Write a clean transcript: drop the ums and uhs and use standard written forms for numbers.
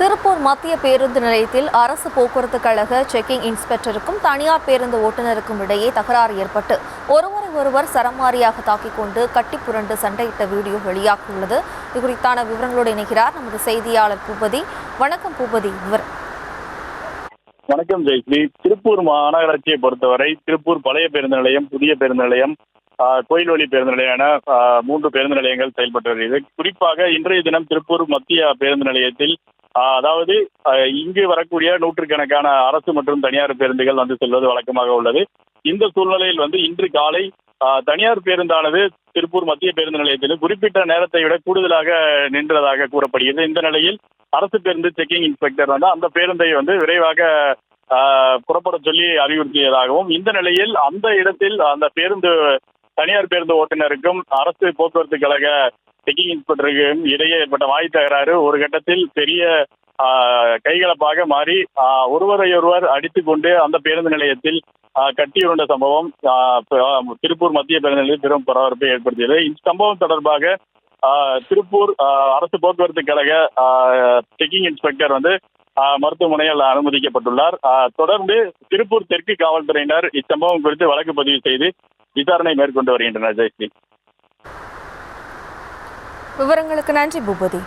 திருப்பூர் மத்திய பேருந்து நிலையத்தில் அரசு போக்குவரத்து கழக செக்கிங் இன்ஸ்பெக்டருக்கும் தனியார் பேருந்து ஓட்டுநருக்கும் இடையே தகராறு ஏற்பட்டு ஒருவர் சரமாரியாக தாக்கிக் கொண்டு கட்டிப்புரண்டு சண்டையிட்ட வீடியோ வெளியாகியுள்ளது. இது குறித்தான விவரங்களோடு இணைகிறார் நமது செய்தியாளர் பூபதி. வணக்கம் பூபதி. வணக்கம் ஜெயஸ்ரீ. திருப்பூர் மாநகராட்சியை பொறுத்தவரை திருப்பூர் பழைய பேருந்து நிலையம், புதிய பேருந்து நிலையம், கோயில்வழி பேருந்து நிலையான 3 பேருந்து நிலையங்கள் செயல்பட்டு வருகிறது. குறிப்பாக இன்றைய தினம் திருப்பூர் மத்திய பேருந்து நிலையத்தில் அதாவது இங்கு வரக்கூடிய நூற்றுக்கணக்கான அரசு மற்றும் தனியார் பேருந்துகள் வந்து செல்வது வழக்கமாக உள்ளது. இந்த சூழ்நிலையில் இன்று காலை தனியார் பேருந்தானது திருப்பூர் மத்திய பேருந்து நிலையத்தில் குறிப்பிட்ட நேரத்தை விட கூடுதலாக நின்றதாக கூறப்படுகிறது. இந்த நிலையில் அரசு பேருந்து செக்கிங் இன்ஸ்பெக்டர் அந்த பேருந்தை விரைவாக புறப்பட சொல்லி அறிவுறுத்தியதாகவும், இந்த நிலையில் அந்த இடத்தில் அந்த தனியார் பேருந்து ஓட்டுநருக்கும் அரசு போக்குவரத்து கழக செக்கிங் இன்ஸ்பெக்டருக்கும் இடையே ஏற்பட்ட வாய் தகராறு ஒரு கட்டத்தில் பெரிய கைகலப்பாக மாறி ஒருவரையொருவர் அடித்துக் கொண்டு அந்த பேருந்து நிலையத்தில் கட்டியுருண்ட சம்பவம் திருப்பூர் மத்திய பேருந்து நிலையத்தில் பெரும் பரபரப்பை ஏற்படுத்தியது. இச்சம்பவம் தொடர்பாக திருப்பூர் அரசு போக்குவரத்து கழக செக்கிங் இன்ஸ்பெக்டர் மருத்துவமனையில் அனுமதிக்கப்பட்டுள்ளார். தொடர்ந்து திருப்பூர் தெற்கு காவல்துறையினர் இச்சம்பவம் குறித்து வழக்கு பதிவு செய்து விசாரணை மேற்கொண்டு வருகின்றனர். ஜெயஸ்ரீ, விவரங்களுக்கு நன்றி பூபதி.